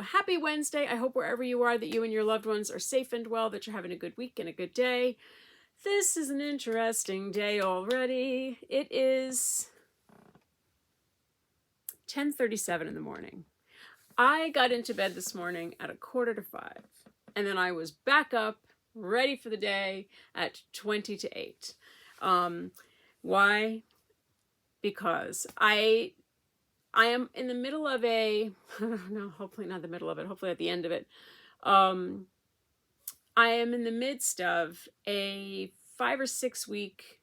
happy Wednesday. I hope wherever you are that you and your loved ones are safe and well, that you're having a good week and a good day. This is an interesting day already. It is 10:37 in the morning. I got into bed this morning at 4:45, and then I was back up, ready for the day at 20 to 8. Why? Because I am in the middle of no, hopefully not the middle of it, hopefully at the end of it. I am in the midst of a 5 or 6 week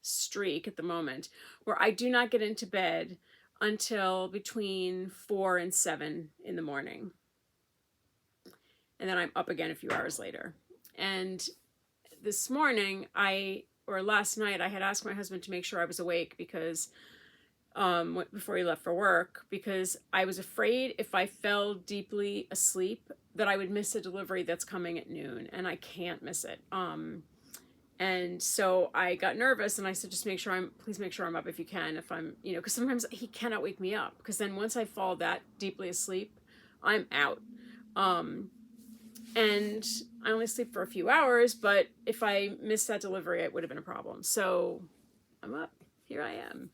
streak at the moment where I do not get into bed until between 4 and 7 in the morning. And then I'm up again a few hours later. And this morning, last night, I had asked my husband to make sure I was awake because before he left for work, because I was afraid if I fell deeply asleep that I would miss a delivery that's coming at noon, and I can't miss it. And so I got nervous, and I said, please make sure I'm up if you can, if I'm, because sometimes he cannot wake me up, because then once I fall that deeply asleep, I'm out. And I only sleep for a few hours, but if I missed that delivery, it would have been a problem. So I'm up. Here I am.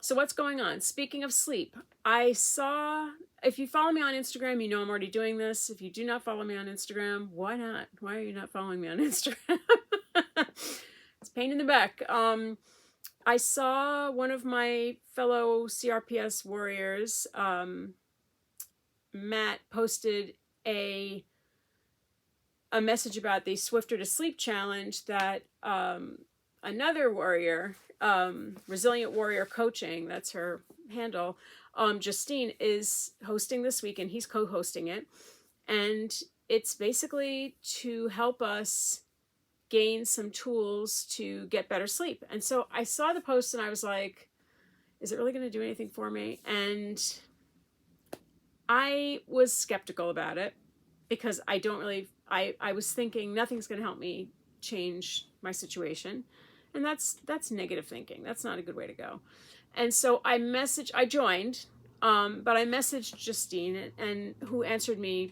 So what's going on? Speaking of sleep, if you follow me on Instagram, you know I'm already doing this. If you do not follow me on Instagram, why not? Why are you not following me on Instagram? It's a pain in the back. I saw one of my fellow CRPS warriors, Matt, posted a message about the Swifter to Sleep challenge that another warrior, Resilient Warrior Coaching, that's her handle, Justine, is hosting this week, and he's co-hosting it. And it's basically to help us gain some tools to get better sleep. And so I saw the post and I was like, is it really going to do anything for me? And I was skeptical about it because I was thinking nothing's going to help me change my situation. And that's negative thinking. That's not a good way to go. And so I joined, but I messaged Justine, and who answered me,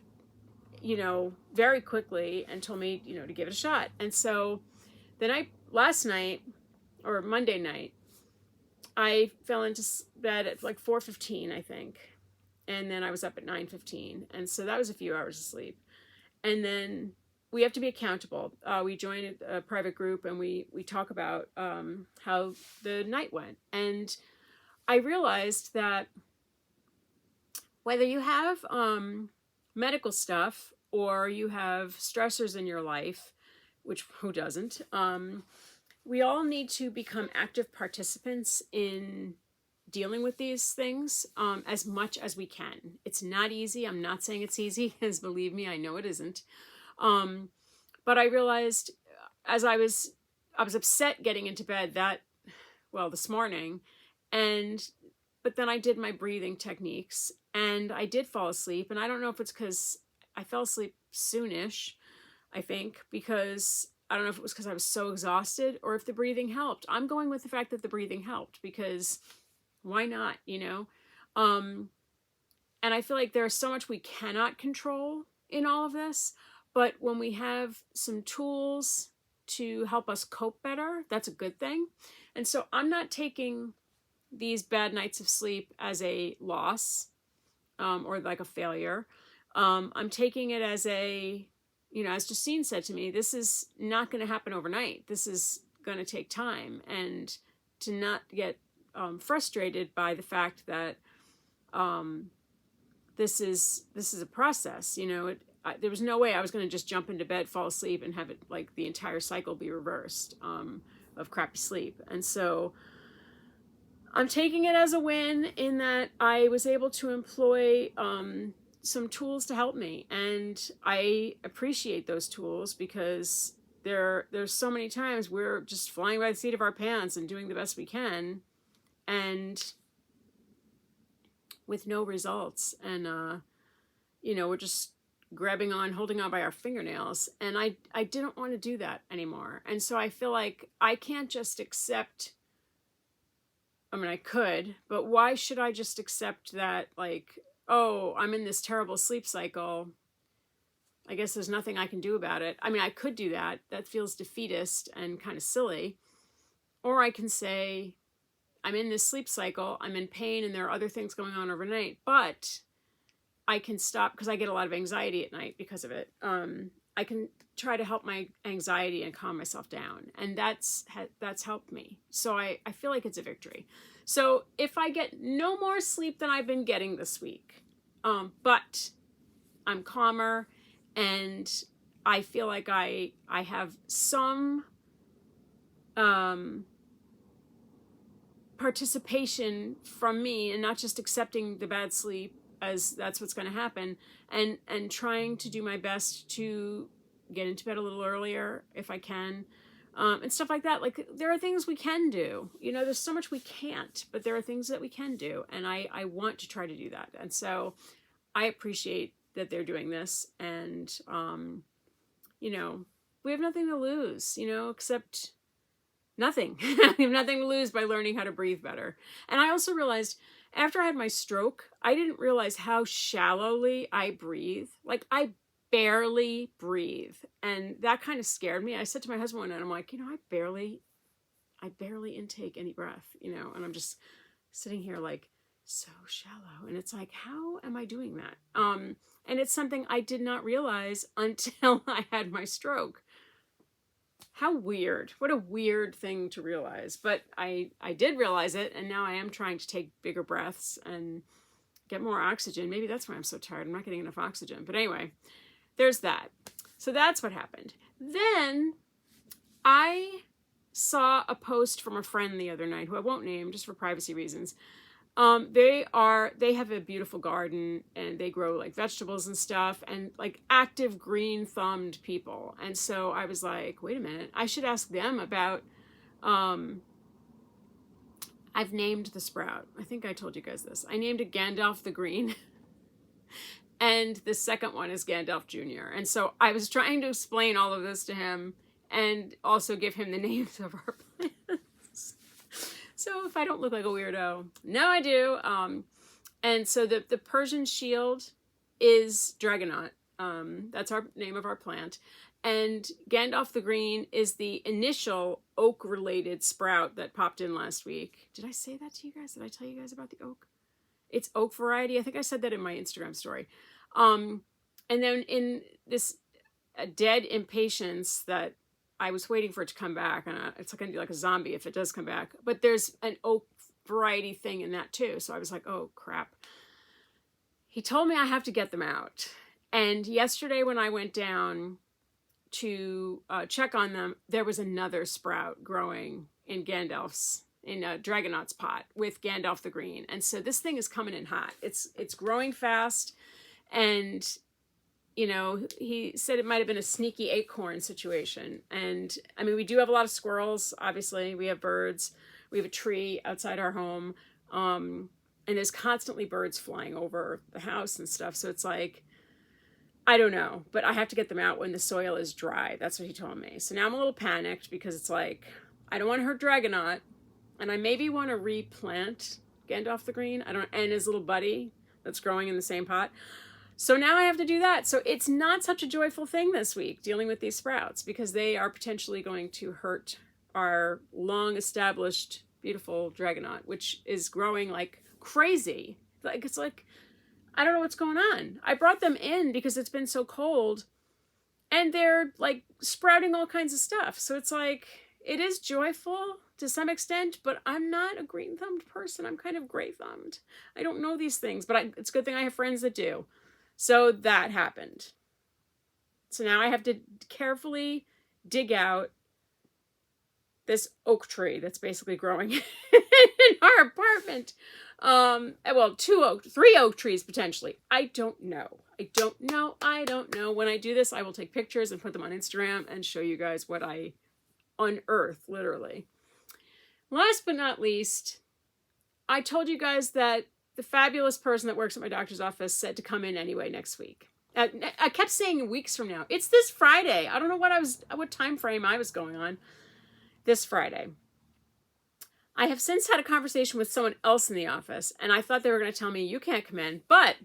very quickly and told me, to give it a shot. And so last night or Monday night, I fell into bed at like 4:15, I think. And then I was up at 9:15. And so that was a few hours of sleep. And then we have to be accountable. We join a private group, and we talk about how the night went. And I realized that whether you have medical stuff or you have stressors in your life, which who doesn't, we all need to become active participants in dealing with these things as much as we can. It's not easy. I'm not saying it's easy, because believe me, I know it isn't. But I realized as I was upset getting into bed this morning, but then I did my breathing techniques and I did fall asleep. And I don't know if it's because I fell asleep soonish, I think, because I don't know if it was because I was so exhausted or if the breathing helped. I'm going with the fact that the breathing helped, because why not, And I feel like there's so much we cannot control in all of this. But when we have some tools to help us cope better, that's a good thing. And so I'm not taking these bad nights of sleep as a loss or like a failure. I'm taking it as as Justine said to me, this is not going to happen overnight. This is going to take time. And to not get frustrated by the fact that this is a process, there was no way I was going to just jump into bed, fall asleep, and have it like the entire cycle be reversed of crappy sleep. And so I'm taking it as a win in that I was able to employ some tools to help me. And I appreciate those tools, because there's so many times we're just flying by the seat of our pants and doing the best we can, and with no results. And, we're just holding on by our fingernails. And I didn't want to do that anymore. And so I feel like I can't just accept, I could, but why should I just accept that, like, oh, I'm in this terrible sleep cycle. I guess there's nothing I can do about it. I mean, I could do that. That feels defeatist and kind of silly. Or I can say, I'm in this sleep cycle, I'm in pain, and there are other things going on overnight, but I can stop, because I get a lot of anxiety at night because of it. I can try to help my anxiety and calm myself down. And that's helped me. So I feel like it's a victory. So if I get no more sleep than I've been getting this week, but I'm calmer and I feel like I have some participation from me, and not just accepting the bad sleep as that's what's going to happen, and trying to do my best to get into bed a little earlier if I can, and stuff like that. Like, there are things we can do. You know, there's so much we can't, but there are things that we can do, and I want to try to do that. And so I appreciate that they're doing this, and you know, we have nothing to lose, you know, except nothing. We have nothing to lose by learning how to breathe better. And I also realized after I had my stroke, I didn't realize how shallowly I breathe. Like, I barely breathe. And that kind of scared me. I said to my husband one night, I'm like, you know, I barely intake any breath, you know, and I'm just sitting here like, so shallow. And it's like, how am I doing that? And it's something I did not realize until I had my stroke. How weird. What a weird thing to realize. But I did realize it, and now I am trying to take bigger breaths and get more oxygen. Maybe that's why I'm so tired. I'm not getting enough oxygen. But anyway, there's that. So that's what happened. Then I saw a post from a friend the other night, who I won't name just for privacy reasons. They have a beautiful garden, and they grow like vegetables and stuff, and like active green thumbed people. And so I was like, wait a minute, I should ask them about, I've named the sprout. I think I told you guys this. I named it Gandalf the Green. And the second one is Gandalf Jr. And so I was trying to explain all of this to him and also give him the names of our plants. So if I don't look like a weirdo, no, I do. And so the Persian shield is Dragonaut. That's our name of our plant. And Gandalf the Green is the initial oak-related sprout that popped in last week. Did I say that to you guys? Did I tell you guys about the oak? It's oak variety. I think I said that in my Instagram story. And then in this dead impatience that I was waiting for it to come back, and it's going to be like a zombie if it does come back. But there's an oak variety thing in that too. So I was like, oh, crap. He told me I have to get them out. And yesterday when I went down to check on them, there was another sprout growing in Dragonaut's pot with Gandalf the Green. And so this thing is coming in hot. It's growing fast. And, you know, he said it might have been a sneaky acorn situation. And I mean, we do have a lot of squirrels, obviously. We have birds. We have a tree outside our home. And there's constantly birds flying over the house and stuff. So it's like, I don't know, but I have to get them out when the soil is dry. That's what he told me. So now I'm a little panicked because it's like, I don't want to hurt Dragonaut. And I maybe want to replant Gandalf the Green. And his little buddy that's growing in the same pot. So now I have to do that. So it's not such a joyful thing this week dealing with these sprouts, because they are potentially going to hurt our long established beautiful Dragonaut, which is growing like crazy. Like, it's like, I don't know what's going on. I brought them in because it's been so cold, and they're like sprouting all kinds of stuff. So it's like, it is joyful to some extent, but I'm not a green-thumbed person. I'm kind of gray-thumbed. I don't know these things, but it's a good thing I have friends that do. So that happened. So now I have to carefully dig out this oak tree that's basically growing in our apartment. Well, 3 oak trees potentially. I don't know. When I do this, I will take pictures and put them on Instagram and show you guys what I unearth, literally. Last but not least, I told you guys that the fabulous person that works at my doctor's office said to come in anyway next week. I kept saying weeks from now. It's this Friday. I don't know what time frame I was going on. This Friday. I have since had a conversation with someone else in the office, and I thought they were going to tell me, you can't come in. But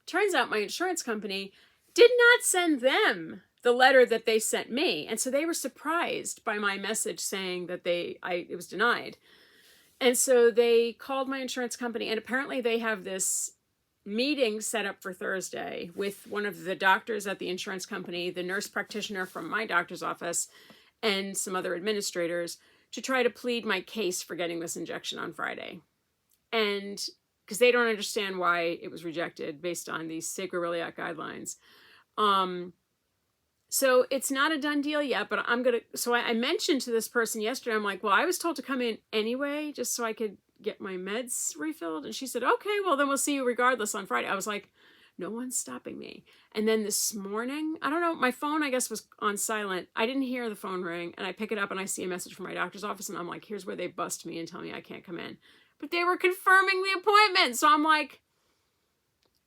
Turns out my insurance company did not send them the letter that they sent me. And so they were surprised by my message saying that it was denied. And so they called my insurance company, and apparently they have this meeting set up for Thursday with one of the doctors at the insurance company, the nurse practitioner from my doctor's office, and some other administrators to try to plead my case for getting this injection on Friday. And because they don't understand why it was rejected based on these sacroiliac guidelines. So it's not a done deal yet, but so I mentioned to this person yesterday, I'm like, well, I was told to come in anyway, just so I could get my meds refilled. And she said, okay, well, then we'll see you regardless on Friday. I was like, no one's stopping me. And then this morning, I don't know, my phone, I guess, was on silent. I didn't hear the phone ring, and I pick it up and I see a message from my doctor's office, and I'm like, here's where they bust me and tell me I can't come in. But they were confirming the appointment. So I'm like,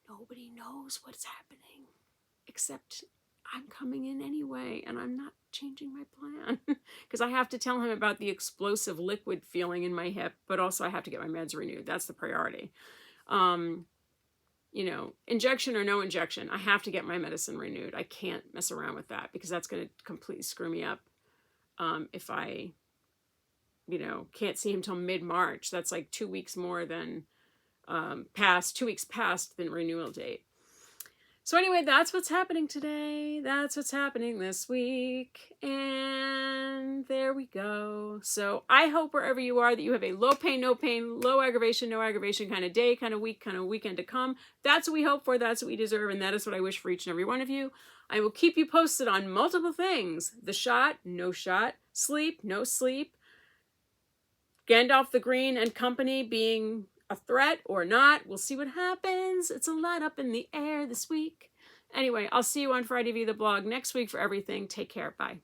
nobody knows what's happening except I'm coming in anyway, and I'm not changing my plan because I have to tell him about the explosive liquid feeling in my hip, but also I have to get my meds renewed. That's the priority. You know, injection or no injection, I have to get my medicine renewed. I can't mess around with that because that's going to completely screw me up. If I, you know, can't see him till mid-March, that's like 2 weeks more than 2 weeks past the renewal date. So anyway, that's what's happening today. That's what's happening this week. And there we go. So I hope wherever you are that you have a low pain, low aggravation, no aggravation kind of day, kind of week, kind of weekend to come. That's what we hope for. That's what we deserve. And that is what I wish for each and every one of you. I will keep you posted on multiple things. The shot, no shot, sleep, no sleep, Gandalf the Green and company being a threat or not. We'll see what happens. It's a lot up in the air this week. Anyway, I'll see you on Friday via the blog next week for everything. Take care. Bye.